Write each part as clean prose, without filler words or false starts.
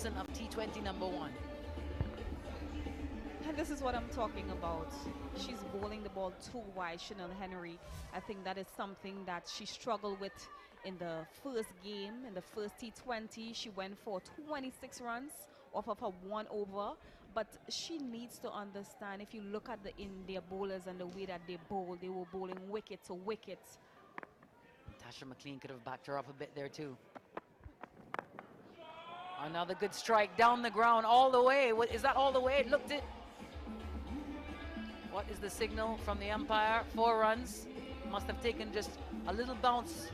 person of T20 number 1. And this is what I'm talking about. She's bowling the ball too wide, Chanel Henry. I think that is something that she struggled with in the first game, in the first T20. She went for 26 runs off of her 1 over. But she needs to understand, if you look at the India bowlers and the way that they bowl, they were bowling wicket to wicket. Tasha McLean could have backed her up a bit there too. Another good strike down the ground all the way. Is that all the way? It looked it. What is the signal from the umpire? 4 runs. Must have taken just a little bounce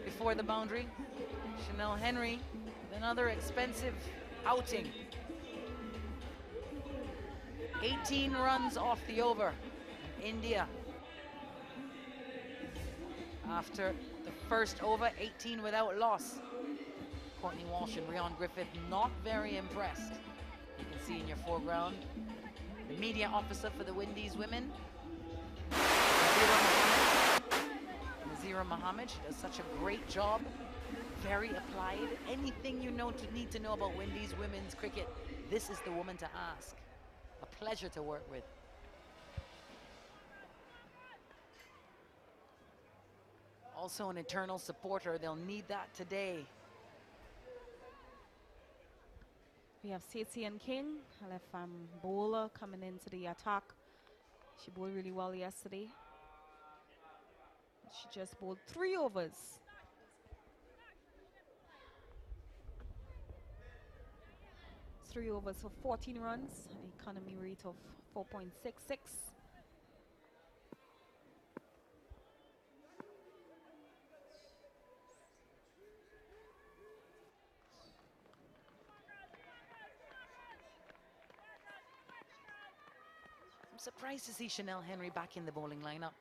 before the boundary. Chanel Henry, another expensive outing. 18 runs off the over. India, after the first over, 18 without loss. Courtney Walsh and Rhian Griffith not very impressed. You can see in your foreground the media officer for the Windies women, Nazira Mohammed. She does such a great job, very applied. Anything you need to know about Windies women's cricket, this is the woman to ask. A pleasure to work with. Also an eternal supporter. They'll need that today. We have Stacey King, a left-arm bowler, coming into the attack. She bowled really well yesterday. She just bowled 3 overs. Three overs for 14 runs, an economy rate of 4.66. I'm surprised to see Chanel Henry back in the bowling lineup.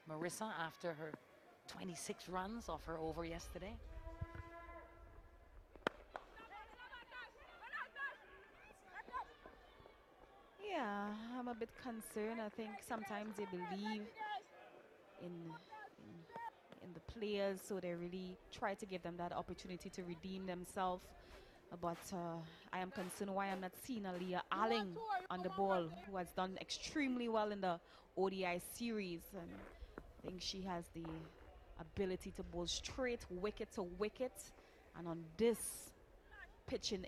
Marissa, after her 26 runs off her over yesterday. Yeah, I'm a bit concerned. I think sometimes they believe in the players, so they really try to give them that opportunity to redeem themselves. But I am concerned why I'm not seeing Aliyah Alling on the ball, who has done extremely well in the ODI series. And I think she has the ability to bowl straight wicket to wicket. And on this pitch in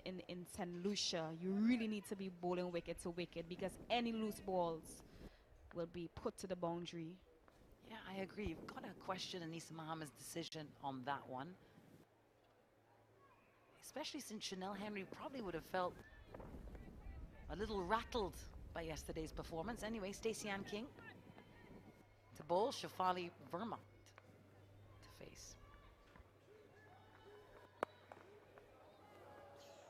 St. Lucia, you really need to be bowling wicket to wicket, because any loose balls will be put to the boundary. Yeah, I agree. You've got to question Anisa Mohammed's decision on that one. Especially since Chanel Henry probably would have felt a little rattled by yesterday's performance. Anyway, Stacey King to bowl, Shafali Verma to face.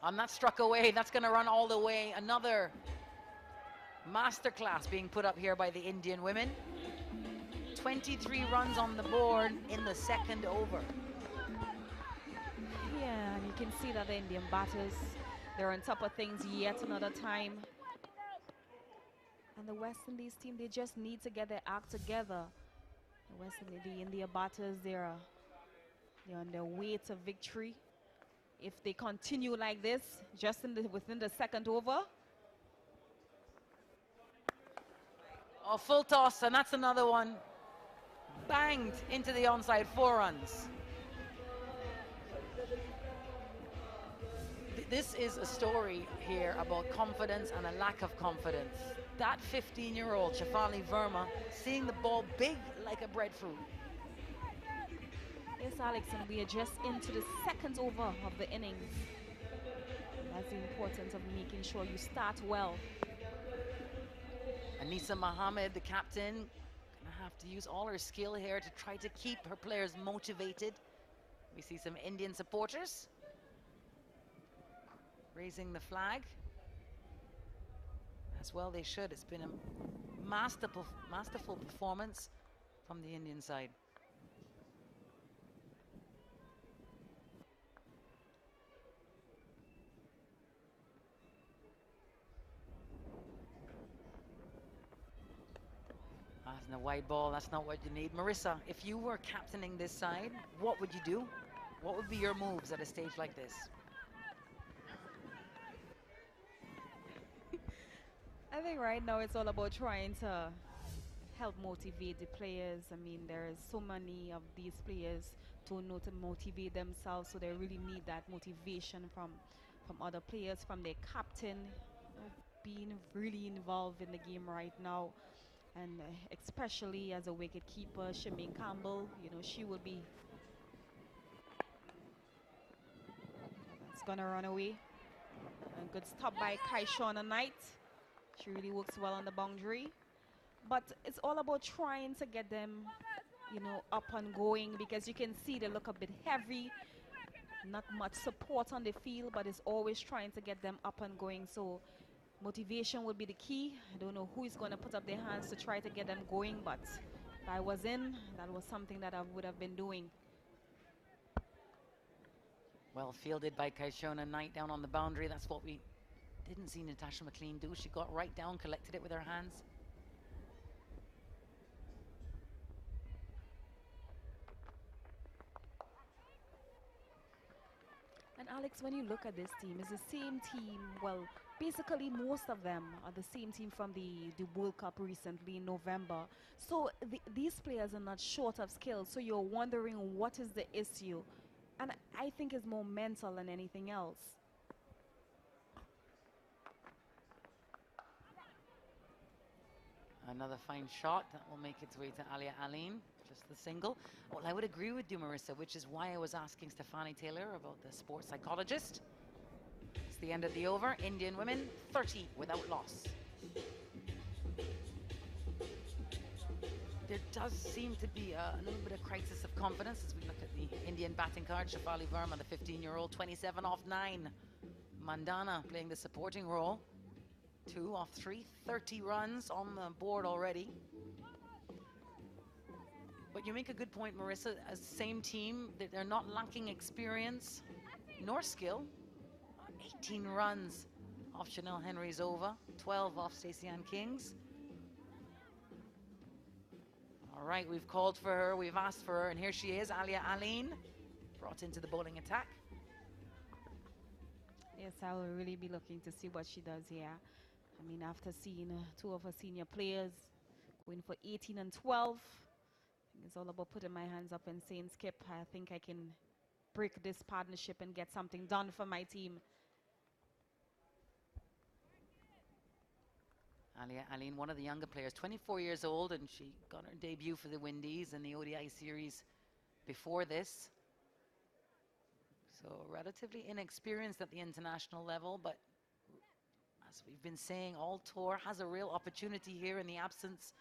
And that struck away. That's going to run all the way. Another masterclass being put up here by the Indian women. 23 runs on the board in the 2nd over. Yeah, and you can see that the Indian batters, they're on top of things yet another time. And the West Indies team, they just need to get their act together. The India batters, they're on their way to victory. If they continue like this, just within the 2nd over. Oh, full toss, and that's another one. Banged into the onside, 4 runs. This is a story here about confidence and a lack of confidence. That 15-year-old Shafali Verma seeing the ball big like a breadfruit. Yes, Alex, and we are just into the 2nd over of the innings. That's the importance of making sure you start well. Anisa Mohammed, the captain, gonna have to use all her skill here to try to keep her players motivated. We see some Indian supporters raising the flag. As well they should. It's been a masterful performance from the Indian side. That's a white ball, that's not what you need. Marissa, if you were captaining this side, what would you do? What would be your moves at a stage like this? I think right now it's all about trying to help motivate the players. I mean, there is so many of these players don't know to motivate themselves, so they really need that motivation from other players, from their captain, being really involved in the game right now, and especially as a wicket keeper, Shemaine Campbell. You know, she will be. That's gonna run away. And good stop by Kaishona Knight. She really works well on the boundary. But it's all about trying to get them, you know, up and going, because you can see they look a bit heavy. Not much support on the field, but it's always trying to get them up and going. So motivation would be the key. I don't know who is going to put up their hands to try to get them going, but if I was in, that was something that I would have been doing. Well fielded by Kaishona Knight down on the boundary. That's what we didn't see Natasha McLean do. She got right down, collected it with her hands. And Alex, when you look at this team, it's the same team. Well, basically most of them are the same team from the World Cup recently in November. So these players are not short of skill. So you're wondering what is the issue. And I think it's more mental than anything else. Another fine shot that will make its way to Alia Aline, just the single. Well, I would agree with you, Marissa, which is why I was asking Shafali Taylor about the sports psychologist. It's the end of the over. Indian women 30 without loss. There does seem to be a little bit of crisis of confidence as we look at the Indian batting card. Shafali Verma, the 15-year-old, 27 off 9. Mandhana playing the supporting role. 2 off 3, 30 runs on the board already. But you make a good point, Marissa. As the same team, they're not lacking experience nor skill. 18 runs off Chanel Henry's over, 12 off Stacey Ann King's. All right, we've called for her, we've asked for her, and here she is, Alia Aline, brought into the bowling attack. Yes, I will really be looking to see what she does here. I mean, after seeing 2 of her senior players going for 18 and 12, I think it's all about putting my hands up and saying, Skip, I think I can break this partnership and get something done for my team. Alia Aline, one of the younger players, 24 years old, and she got her debut for the Windies in the ODI series before this. So relatively inexperienced at the international level, but as we've been saying, all tour has a real opportunity here in the absence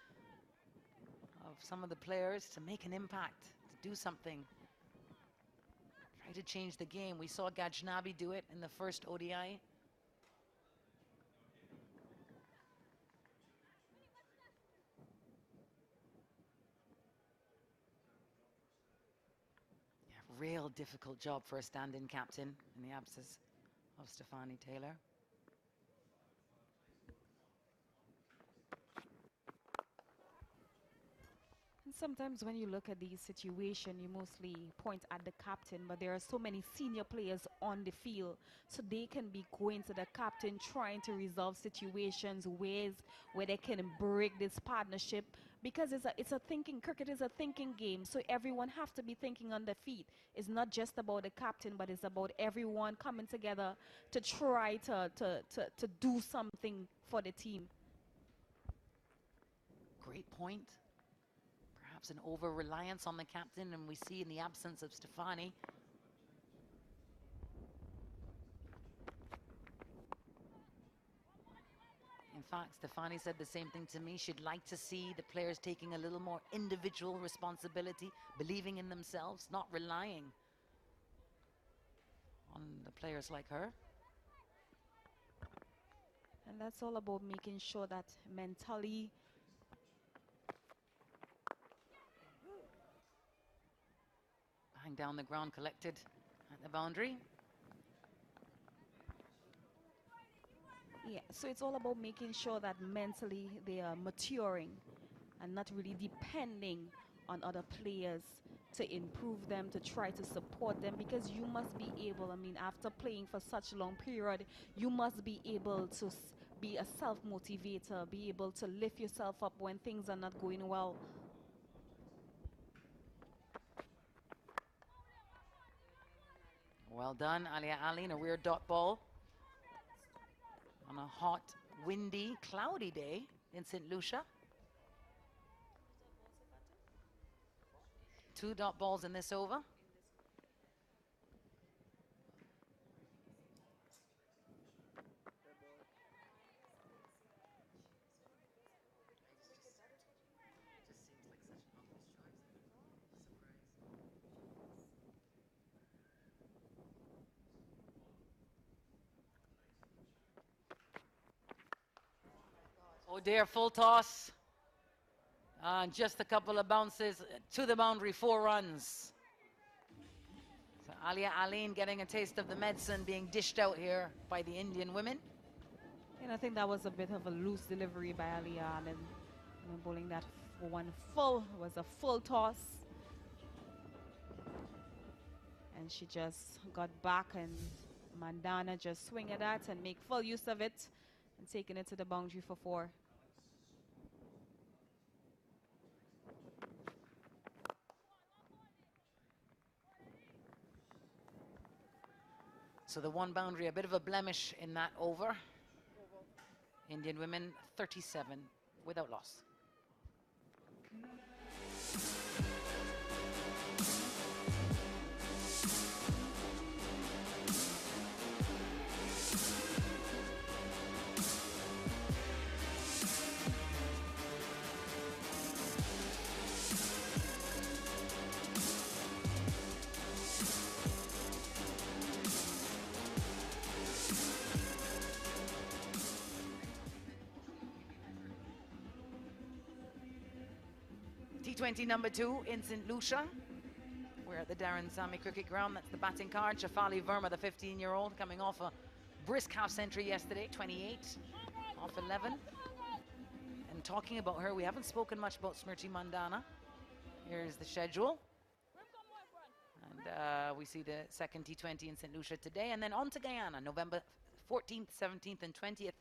of some of the players to make an impact, to do something. Try to change the game. We saw Gajnabi do it in the first ODI. Yeah, real difficult job for a stand-in captain in the absence of Shafali Taylor. And sometimes when you look at these situations, you mostly point at the captain, but there are so many senior players on the field, so they can be going to the captain, trying to resolve situations, ways where they can break this partnership, because it's a thinking, cricket is a thinking game, so everyone have to be thinking on their feet. It's not just about the captain, but it's about everyone coming together to try to do something for the team. Great point. Perhaps an over-reliance on the captain, and we see in the absence of Stefani. In fact, Stefani said the same thing to me. She'd like to see the players taking a little more individual responsibility, believing in themselves, not relying on the players like her. And that's all about making sure that mentally Bang down the ground, collected at the boundary. Yeah, so it's all about making sure that mentally they are maturing and not really depending on other players to improve them, to try to support them, because you must be able, I mean, after playing for such a long period, you must be able to be a self-motivator, be able to lift yourself up when things are not going well. Well done, Alia Aline, a rear dot ball on a hot, windy, cloudy day in St. Lucia. 2 dot balls in this over. Oh dear, full toss. And just a couple of bounces to the boundary, 4 runs. So Alia Aline getting a taste of the medicine being dished out here by the Indian women. And I think that was a bit of a loose delivery by Alian, and bowling that for one full, was a full toss. And she just got back, and Mandhana just swing at that and make full use of it and taking it to the boundary for 4. So the 1 boundary, a bit of a blemish in that over. Indian women 37 without loss. T20 number 2 in St. Lucia. We're at the Darren Sammy Cricket Ground. That's the batting card. Shafali Verma, the 15-year-old, coming off a brisk half century yesterday, 28 off 11. And talking about her, we haven't spoken much about Smriti Mandhana. Here's the schedule. And we see the second T20 in St. Lucia today. And then on to Guyana, November 14th, 17th, and 20th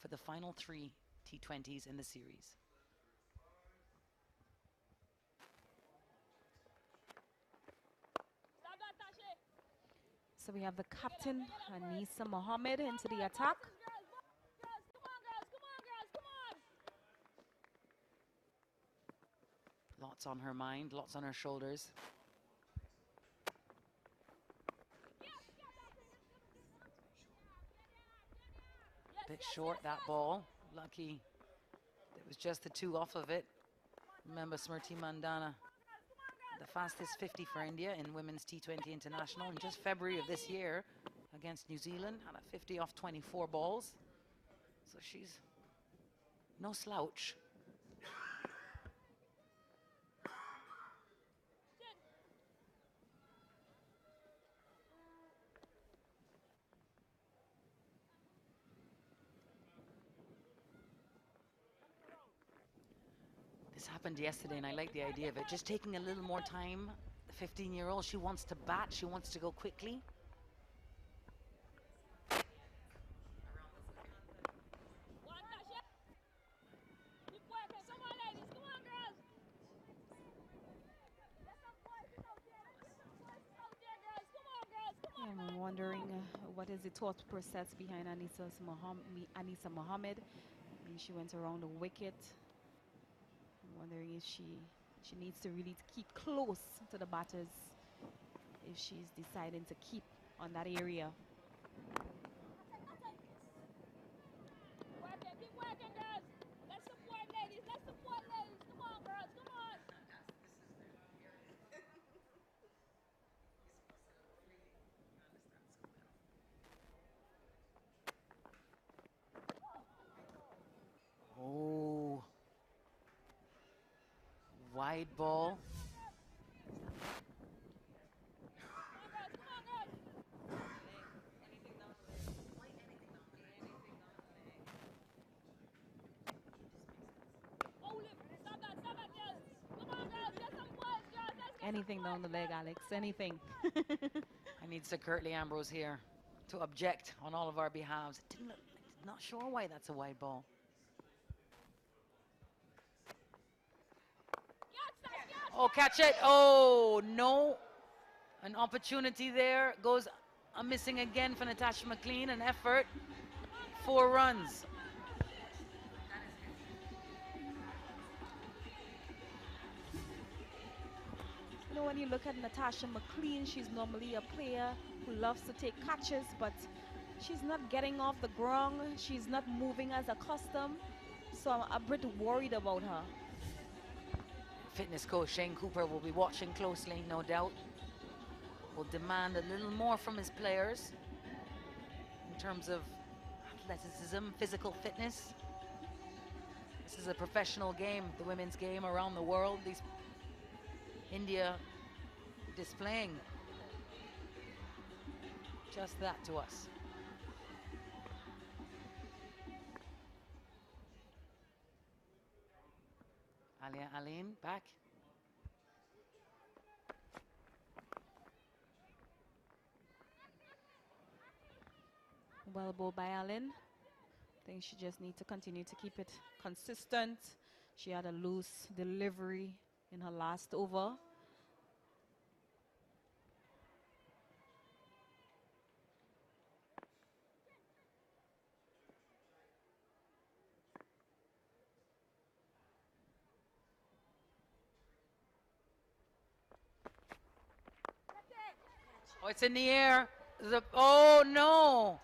for the final 3 T20s in the series. So we have the captain, Anisa Mohammed, into the attack. Lots on her mind, lots on her shoulders. Bit short, that ball. Lucky it was just the 2 off of it. Remember, Smriti Mandhana, the fastest 50 for India in Women's T20 International in just February of this year against New Zealand. Had a 50 off 24 balls. So she's no slouch. This happened yesterday, and I like the idea of it. Just taking a little more time. The 15-year-old, she wants to bat. She wants to go quickly. I'm wondering what is the thought process behind Anisa Mohammed. I mean, she went around the wicket. I'm wondering if she needs to really keep close to the batters if she's deciding to keep on that area. Keep working, girls. Let's support ladies. Let's support ladies. Come on, girls. Come on. Oh. Wide ball. Anything down the leg, Alex, anything. I need Sir Curtly Ambrose here to object on all of our behalves. It Not sure why that's a wide ball. Oh, catch it. Oh, no. An opportunity there. Goes missing again for Natasha McLean. An effort. 4 runs. You know, when you look at Natasha McLean, she's normally a player who loves to take catches, but she's not getting off the ground. She's not moving as accustomed. So I'm a bit worried about her. Fitness coach Shane Cooper will be watching closely, no doubt. Will demand a little more from his players in terms of athleticism, physical fitness. This is a professional game, the women's game around the world. India displaying just that to us. Alia Aline back. Well bowled by Allen. I think she just needs to continue to keep it consistent. She had a loose delivery in her last over. Oh, it's in the air. Oh, no.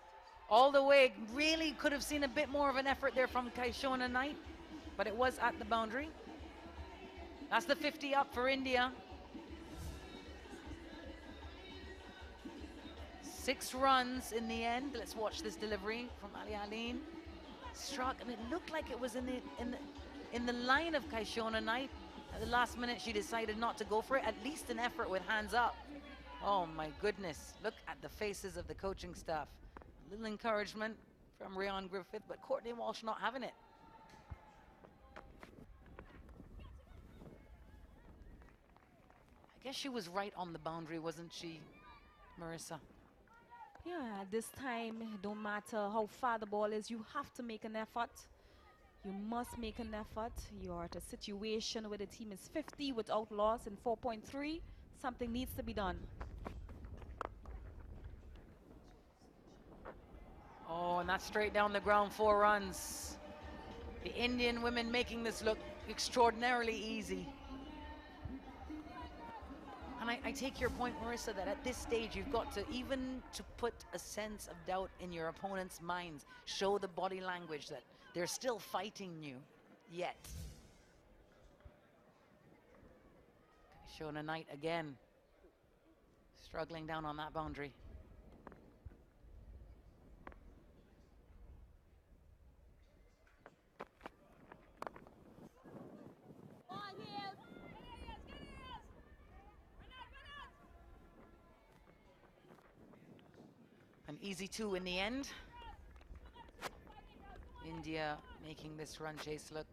All the way. Really could have seen a bit more of an effort there from Kaishona Knight, but it was at the boundary. That's the 50 up for India. 6 runs in the end. Let's watch this delivery from Ali Aline. Struck, and it looked like it was in the line of Kaishona Knight. At the last minute, she decided not to go for it. At least an effort with hands up. Oh my goodness, look at the faces of the coaching staff. A little encouragement from Rhian Griffith, but Courtney Walsh not having it. I guess she was right on the boundary, wasn't she, Marissa? Yeah, this time, it don't matter how far the ball is, you have to make an effort. You must make an effort. You're at a situation where the team is 50 without loss in 4.3. Something needs to be done. Oh, and that's straight down the ground, 4 runs. The Indian women making this look extraordinarily easy. And I take your point, Marissa, that at this stage you've got to, even to put a sense of doubt in your opponent's minds, show the body language that they're still fighting you yet. Shona Knight again, struggling down on that boundary. An easy 2 in the end. India making this run chase look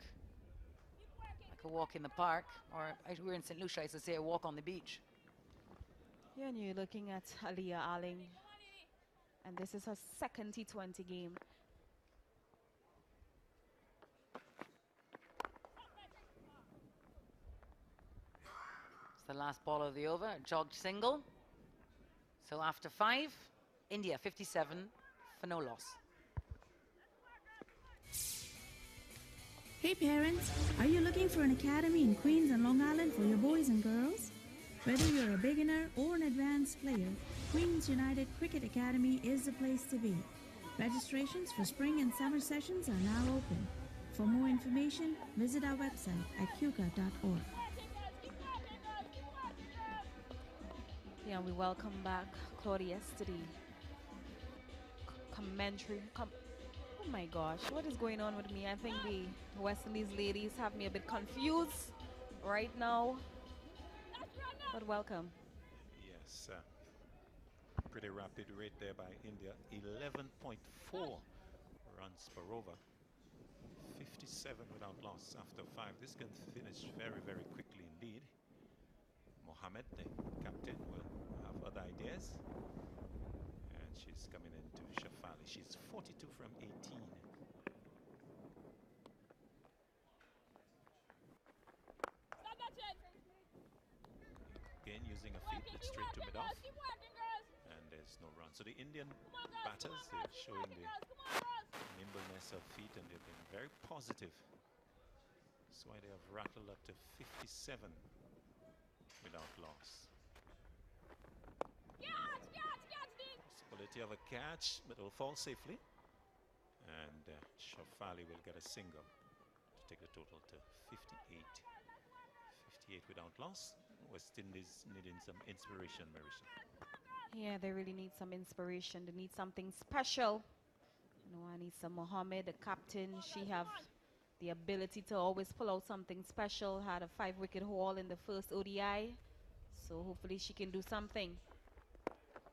like a walk in the park, or we're in St. Lucia, I used to say a walk on the beach. Yeah, and you're looking at Alia Arling, and this is her second T20 game. It's the last ball of the over, jogged single. So after 5, India 57 for no loss. Hey parents, are you looking for an academy in Queens and Long Island for your boys and girls? Whether you're a beginner or an advanced player, Queens United Cricket Academy is the place to be. Registrations for spring and summer sessions are now open. For more information, visit our website at cuca.org. Yeah, we welcome back Claudia Estedy. Commentary. Oh my gosh, what is going on with me? I think the West Indies ladies have me a bit confused right now. But welcome. Yes, pretty rapid rate there by India. 11.4 runs per over. 57 without loss after 5. This can finish very, very quickly indeed. Mohammed, the captain, will have other ideas. And She's coming into Shafali. She's 42 from 18. Stop that shit. Again, using a feet, Working, it's keep straight to working, mid-off. girls. Keep working, girls. And there's no run. So the Indian Come on, girls. batters, Come on, they're girls. Keep showing working, the girls. Come on, girls. nimbleness of feet, and they've been very positive. That's why they have rattled up to 57 without loss. Catch, Dean. Possibility of a catch, but it will fall safely. And Shafali will get a single to take the total to 58. 58 without loss. West Indies needing some inspiration, Marisha. Yeah, they really need some inspiration. They need something special. You know, I need some Mohammed, the captain. She have the ability to always pull out something special. Had a 5-wicket haul in the first ODI. So hopefully she can do something.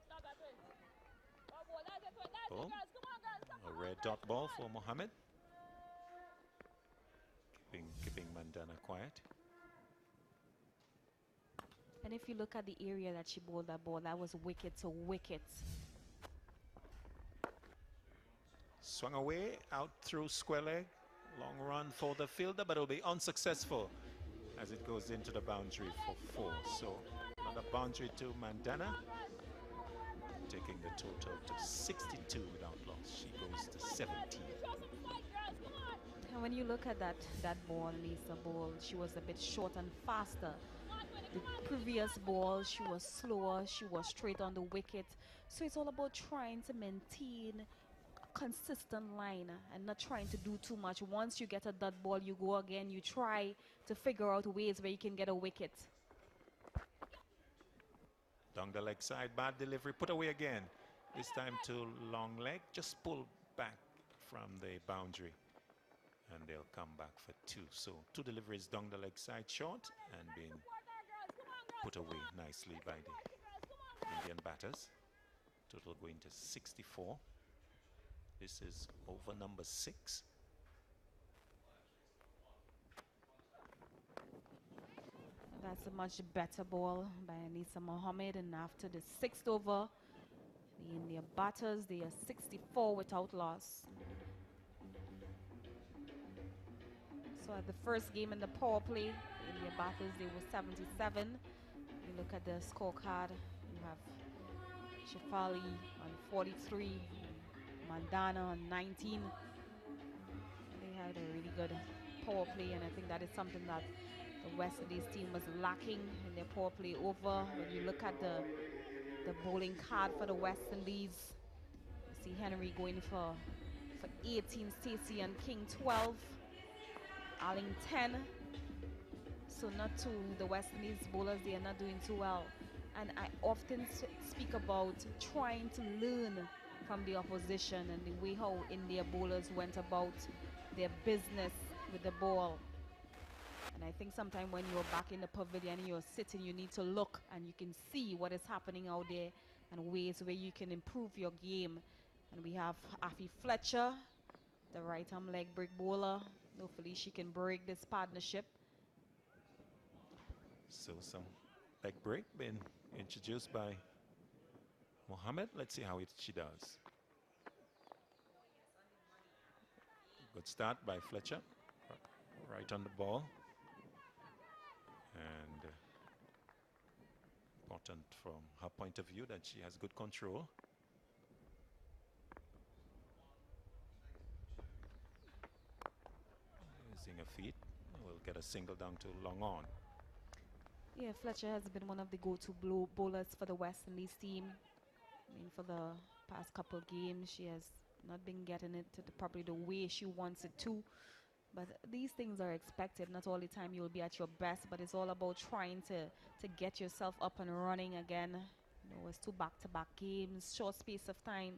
Stop that thing. Oh, boy, that's it, girls. Come Ball. on, girls. Come A on, red girls. dot Come ball on. for Mohammed. Keeping Mandhana quiet. And if you look at the area that she bowled that ball, that was wicket to wicket. Swung away, out through square leg. Long run for the fielder, but it'll be unsuccessful as it goes into the boundary for 4. So another boundary to Mandhana, taking the total to 62 without loss. She goes to 17. Show some fight, girls. Come on. And when you look at that ball, Lisa ball, she was a bit short and faster. The previous ball, she was slower, she was straight on the wicket. So it's all about trying to maintain a consistent line and not trying to do too much. Once you get a dot ball, you go again, you try to figure out ways where you can get a wicket. Down the leg side, bad delivery, put away again. This time to long leg, just pull back from the boundary. And they'll come back for 2. So 2 deliveries down the leg side short and being put away nicely by the Indian batters. Total going to 64. This is over number 6. That's a much better ball by Anisa Mohammed. And after the 6th over, the India batters, they are 64 without loss. So at the first game in the power play, the India batters, they were 77. You look at the scorecard, you have Shafali on 43, mandhana on 19. They had a really good power play, and I think that is something that the West Indies team was lacking in their power play over. When you look at the bowling card for the West Indies, you see Henry going for 18, Stacey and King 12, Alling 10. So not to the West Indies bowlers, they are not doing too well. And I often speak about trying to learn from the opposition and the way how India bowlers went about their business with the ball. And I think sometimes when you're back in the pavilion and you're sitting, you need to look and you can see what is happening out there and ways where you can improve your game. And we have Afi Fletcher, the right arm leg break bowler. Hopefully she can break this partnership. So some leg break being introduced by Mohammed. Let's see how she does. Good start by Fletcher. Right on the ball. And important from her point of view that she has good control. Using her feet, we'll get a single down to long on. Yeah, Fletcher has been one of the go-to bowlers for the West Indies team. I mean, for the past couple of games, she has not been getting it to probably the way she wants it to. But these things are expected. Not all the time you'll be at your best, but it's all about trying to get yourself up and running again. You know, it's 2 back-to-back games, short space of time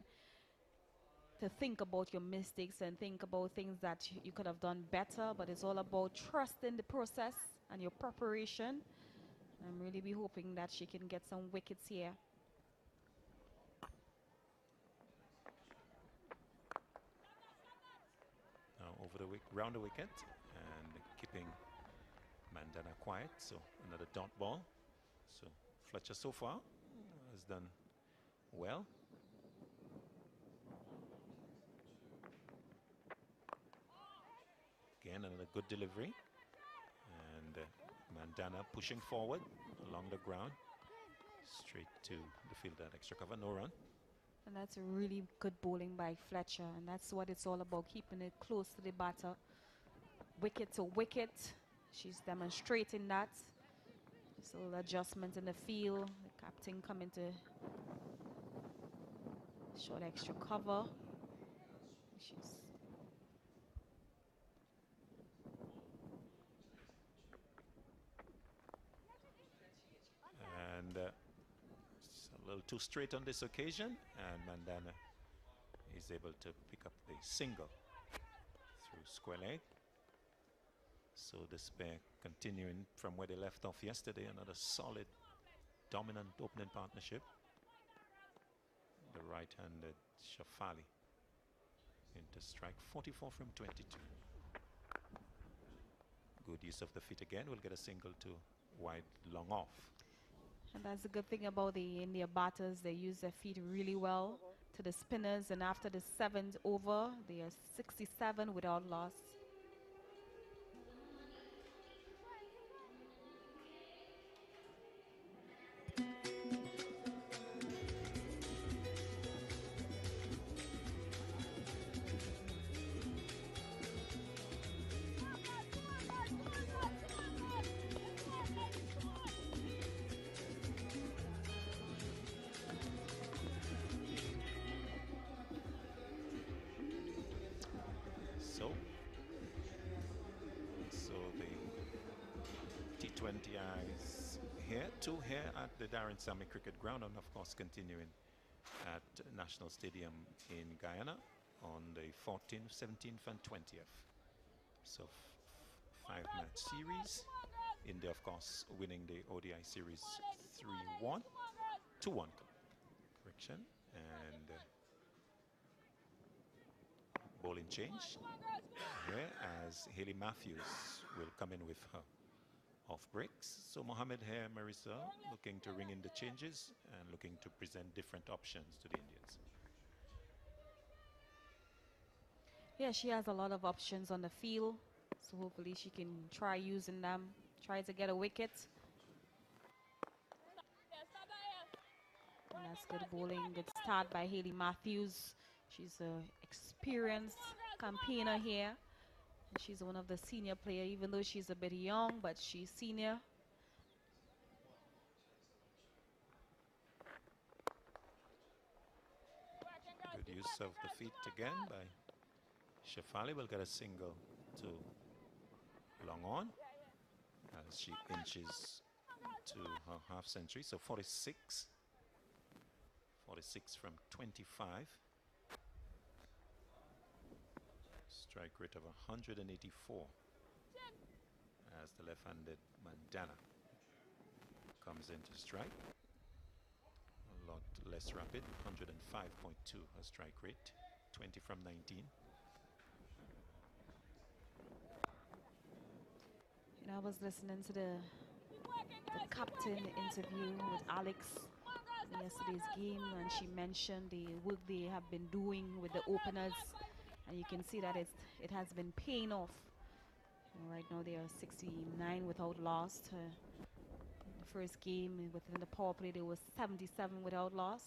to think about your mistakes and think about things that you could have done better. But it's all about trusting the process and your preparation. I'm really be hoping that she can get some wickets here. Now over the round the wicket and keeping Mandhana quiet. So another dot ball. So Fletcher so far has done well. Again, another good delivery. And Mandhana pushing forward along the ground. Straight to the fielder, extra cover, no run. And that's a really good bowling by Fletcher, and that's what it's all about, keeping it close to the batter. Wicket to wicket. She's demonstrating that. Just a little adjustment in the field. The captain coming to short extra cover. She's and it's a little too straight on this occasion, and Mandhana is able to pick up the single through square leg. So this pair continuing from where they left off yesterday, another solid, dominant opening partnership. The right-handed Shafali into strike, 44 from 22. Good use of the feet again. We'll get a single to wide, long off. And that's the good thing about the India batters. They use their feet really well to the spinners, and after the 7th over, they are 67 without loss. So the T20 eyes here, two here at the Darren Sammy Cricket Ground, and of course continuing at National Stadium in Guyana on the 14th, 17th and 20th. So 5-match series. India, of course, winning the ODI series 3-1, 2-1 correction, and bowling change here as Hayley Matthews will come in with her off breaks. So Mohammed here, Marissa, looking to ring in the changes and looking to present different options to the Indians. Yeah, she has a lot of options on the field, so hopefully she can try using them, try to get a wicket. And that's good bowling, good start by Hayley Matthews. She's an experienced campaigner here. And she's one of the senior players, even though she's a bit young, but she's senior. Good use of the feet again by Shafali. Will get a single to long on as she inches to her half century. So 46 from 25. Strike rate of 184 as the left-handed Mandhana comes into strike. A lot less rapid, 105.2 her strike rate, 20 from 19. You know, I was listening to the captain interview with Alex in yesterday's game, and she mentioned the work they have been doing with the openers, and you can see that it has been paying off. You know, right now they are 69 without loss. The first game within the power play they were 77 without loss.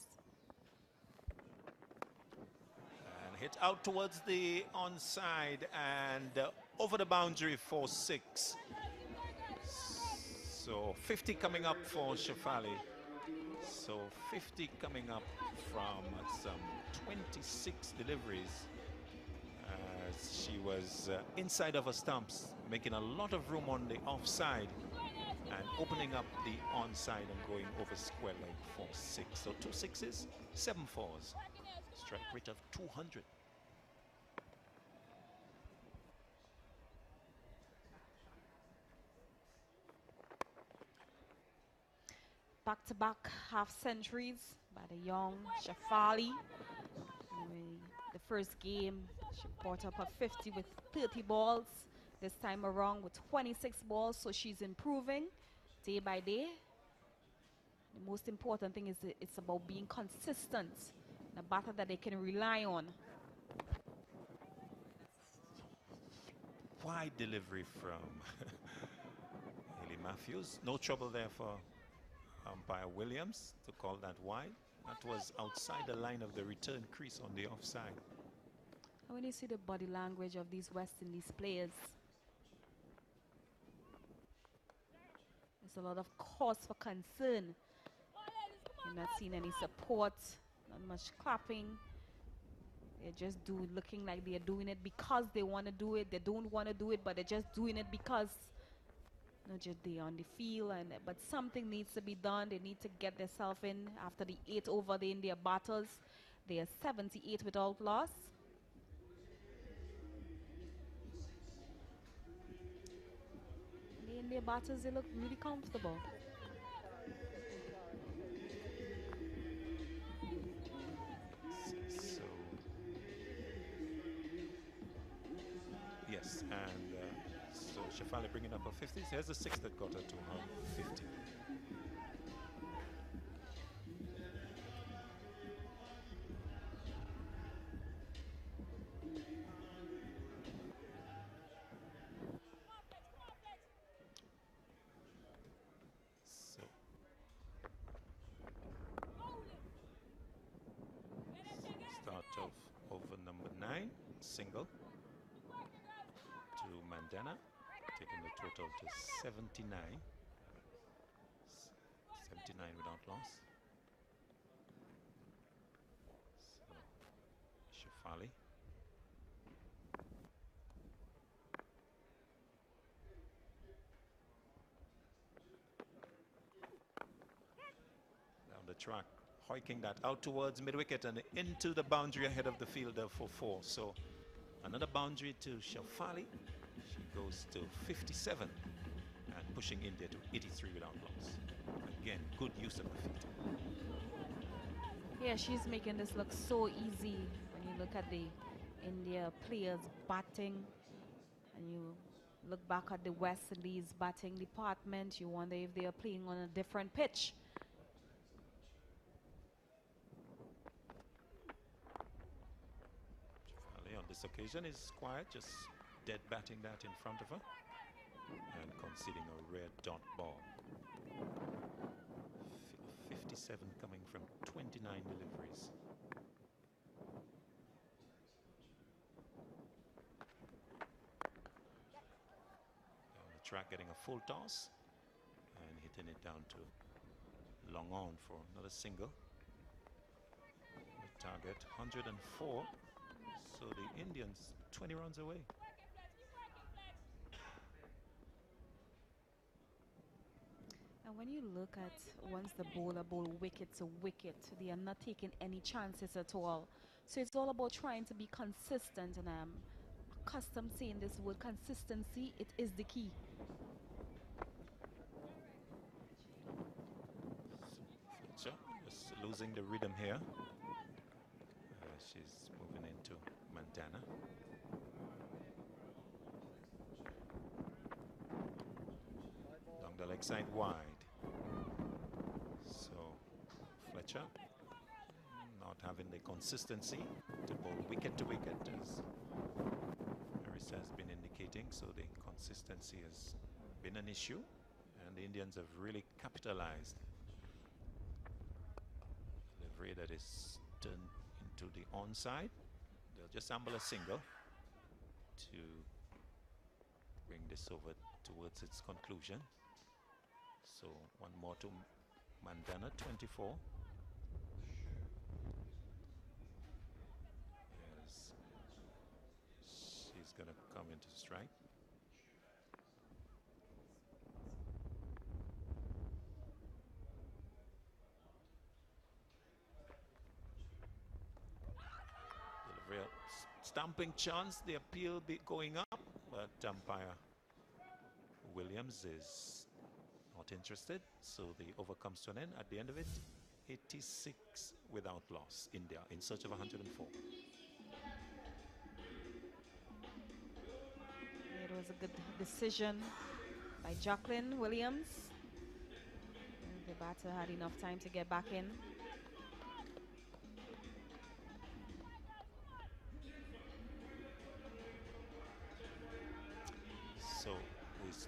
And hit out towards the onside and over the boundary for 6. So 50 coming up for Shafali. So 50 coming up from some 26 deliveries as she was inside of her stumps, making a lot of room on the offside and opening up the onside and going over square leg for 6. So 2 6s, 7 4s. Strike rate of 200. Back-to-back half centuries by the young Shafali. The first game, she brought up a 50 with 30 balls. This time around with 26 balls, so she's improving day by day. The most important thing is it's about being consistent, a batter that they can rely on. wide delivery from Haley Matthews. No trouble there for umpire Williams to call that wide. That was outside the line of the return crease on the offside. And when you see the body language of these West Indies players, there's a lot of cause for concern. You're not seeing any support, not much clapping. They're just looking like they're doing it because they want to do it. They don't want to do it, but they're just doing it because just they're on the field. But something needs to be done. They need to get themselves in after the 8 over the India batters. They are 78 without loss. The India batters, they look really comfortable. So yes, and so Shafali bringing up her 50s. Here's the 6 that got her to her 50. Start of over number 9, single to Mandhana, taking the total to 79. 79 without loss. So, Shafali. Down the track, hoiking that out towards mid-wicket and into the boundary ahead of the fielder for 4. So another boundary to Shafali. She goes to 57 and pushing India to 83 without loss. Again, good use of the feet. Yeah, she's making this look so easy when you look at the India players batting and you look back at the West Indies batting department. You wonder if they are playing on a different pitch. On this occasion is quiet, just dead batting that in front of her and conceding a rare dot ball. 57 coming from 29 deliveries. Down the track, getting a full toss and hitting it down to long on for another single. The target 104. So the Indians 20 runs away. And when you look at once the bowler bowl wicket to wicket, they are not taking any chances at all. So it's all about trying to be consistent, and I'm accustomed saying this word consistency. It is the key. Fletcher just losing the rhythm here. She's moving into Mandhana. Along the leg side wide. So Fletcher not having the consistency to bowl wicket to wicket, as Harris has been indicating. So the consistency has been an issue, and the Indians have really capitalized. Delivery that is turned to the onside. They'll just amble a single to bring this over towards its conclusion. So one more to Mandhana, 24. Yes, she's gonna come into strike. Real stamping chance, the appeal going up, but umpire Williams is not interested, so the over comes to an end. At the end of it, 86 without loss. India in search of 104. It was a good decision by Jacqueline Williams. And the batter had enough time to get back in.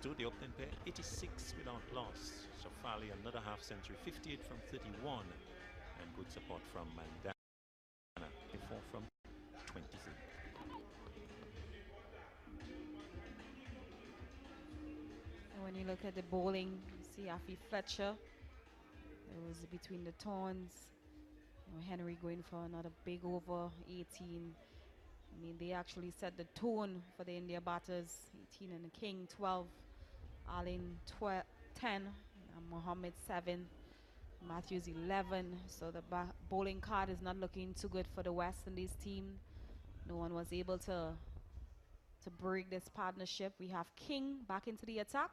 to the opening pair, 86 without loss. Shafali another half century, 58 from 31, and good support from mandhana, 4 from 23. And when you look at the bowling, you see Afi Fletcher. It was between the Tawns. Henry going for another big over, 18. I mean, they actually set the tone for the India batters. 18 and the King, 12. Alin, 10. And Mohammed, 7. Matthews, 11. So the bowling card is not looking too good for the West Indies team. No one was able to break this partnership. We have King back into the attack.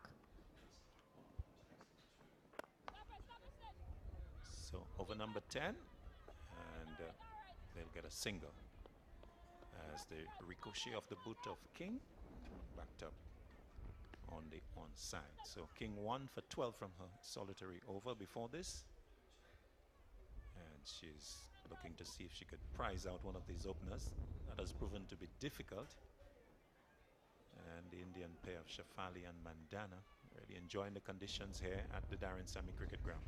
So over number 10, and they'll get a single as the ricochet of the boot of King backed up on the onside. So King 1 for 12 from her solitary over before this, and she's looking to see if she could prize out one of these openers. That has proven to be difficult, and the Indian pair of Shafali and Mandhana really enjoying the conditions here at the Darren Sammy Cricket Ground.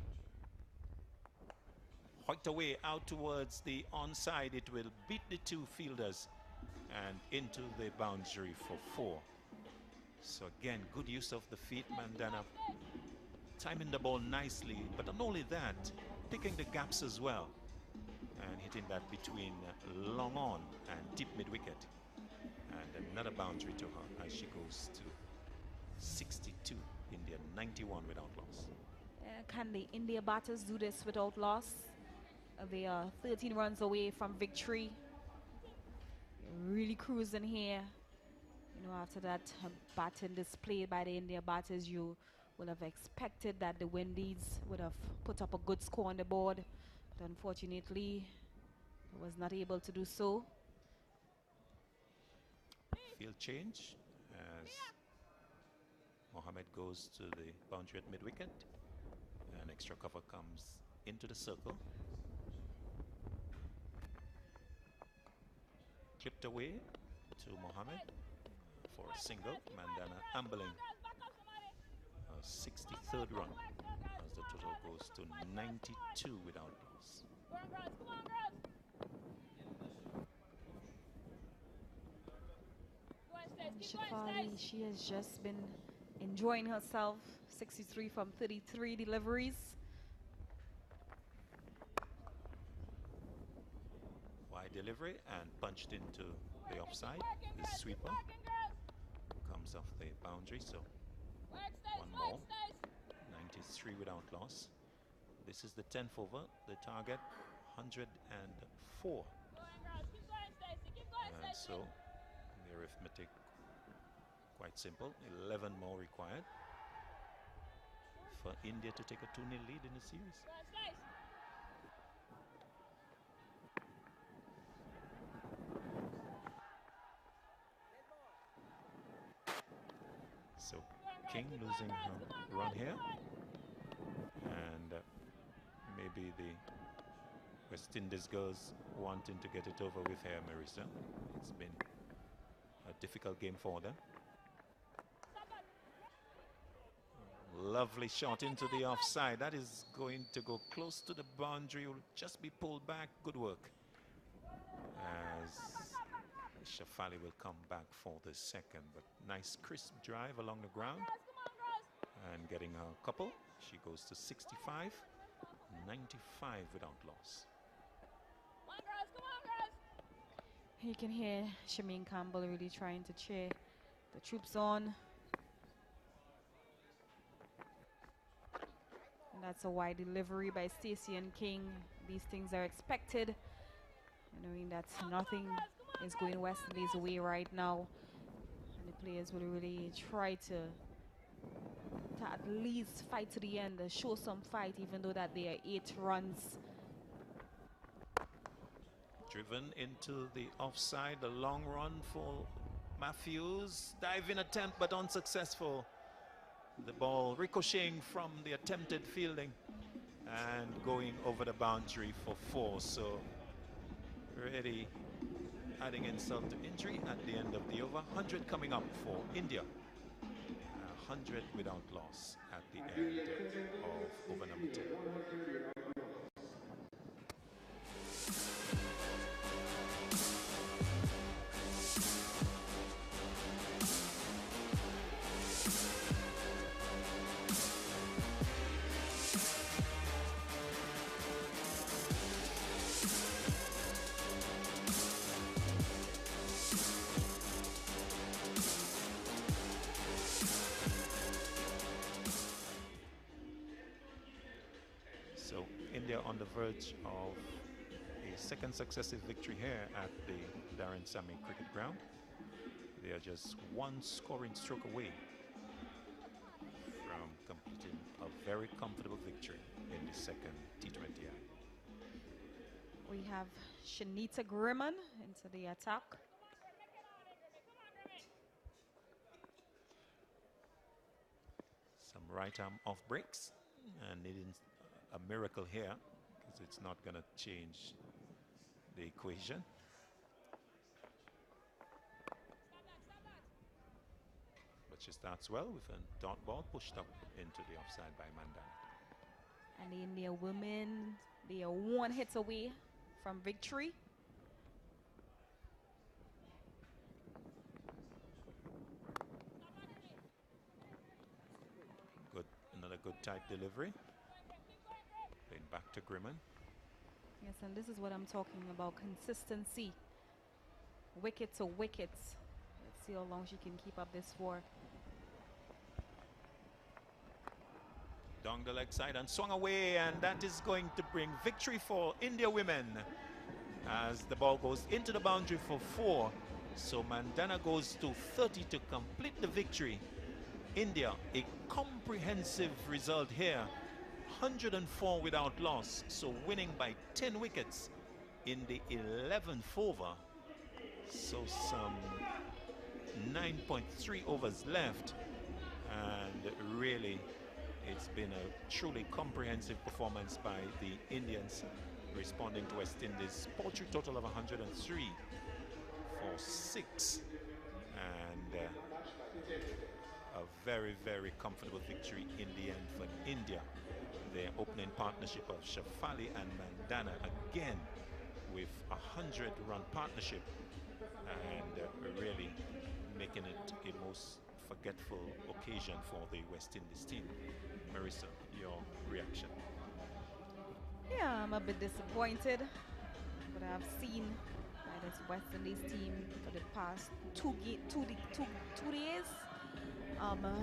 Hoiked away out towards the onside. It will beat the two fielders and into the boundary for 4. So again, good use of the feet. Mandhana timing the ball nicely, but not only that, picking the gaps as well and hitting that between long on and deep mid-wicket. And another boundary to her as she goes to 62. India 91 without loss. Can the India batters do this without loss? They are 13 runs away from victory. Really cruising here. You know, after that batting display by the India batters, you would have expected that the Windies would have put up a good score on the board. But unfortunately, was not able to do so. Field change as Mohammed goes to the boundary at mid-wicket. An extra cover comes into the circle. Clipped away to Mohammed for a single. Mandhana ambling a 63rd run as the total goes to 92 without loss. Shafali, she has just been enjoying herself. 63 from 33 deliveries. Wide delivery and punched into the offside. The sweeper comes off the boundary, so one more. 93 without loss. This is the 10th over. The target 104. And so the arithmetic quite simple. 11 more required for India to take a 2-0 lead in the series. So King losing her run here, and maybe the West Indies girls wanting to get it over with here, Marissa. It's been a difficult game for them. Lovely shot into the offside. That is going to go close to the boundary. Will just be pulled back. Good work. As Shafali will come back for the second. But nice crisp drive along the ground. And getting a couple. She goes to 65. 95 without loss. You can hear Shameen Campbell really trying to cheer the troops on. And that's a wide delivery by Stacey and King. These things are expected, knowing that nothing is going West Indies' way right now. And the players will really try to at least fight to the end, show some fight, even though that they are 8 runs. Driven into the offside, a long run for Matthews. Diving attempt, but unsuccessful. The ball ricocheting from the attempted fielding and going over the boundary for 4. So really adding insult to injury at the end of the over. 100 coming up for India. 100 without loss at the end of over number 10. So India on the verge of a second successive victory here at the Darren Sammy Cricket Ground. They are just one scoring stroke away from completing a very comfortable victory in the second T20I. We have Shanita Grimman into the attack. Some right arm off breaks and needing a miracle here because it's not going to change the equation. But she starts well with a dot ball pushed up into the offside by Mandhana. And the India women, they are one hit away from victory. Good, another good tight delivery. Playing back to Grimman. Yes, and this is what I'm talking about, consistency. Wicket to wicket. Let's see how long she can keep up this for. Down the leg side and swung away, and that is going to bring victory for India women as the ball goes into the boundary for 4. So Mandhana goes to 30 to complete the victory. India, a comprehensive result here. 104 without loss, so winning by 10 wickets in the 11th over. So some 9.3 overs left, and really it's been a truly comprehensive performance by the Indians, responding to West Indies' paltry total of 103 for 6, and a very, very comfortable victory in the end for India. Their opening partnership of Shafali and Mandhana, again with a 100-run partnership, and really making it a most forgetful occasion for the West Indies team. Marissa, your reaction? Yeah, I'm a bit disappointed. What I've seen by this West Indies team for the past two days.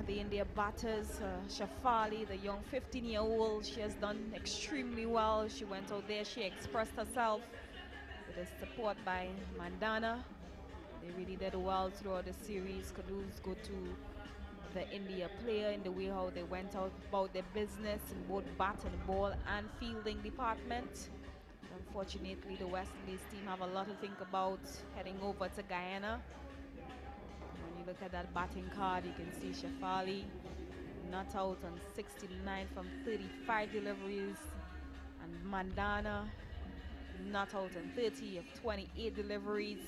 The India batters, Shafali, the young 15-year-old, she has done extremely well. She went out there, she expressed herself with the support by Mandhana. They really did well throughout the series. Kudos go to the India player in the way how they went out about their business in both bat and ball and fielding department. Unfortunately, the West Indies team have a lot to think about heading over to Guyana. When you look at that batting card, you can see Shafali not out on 69 from 35 deliveries, and Mandhana not out on 30 of 28 deliveries.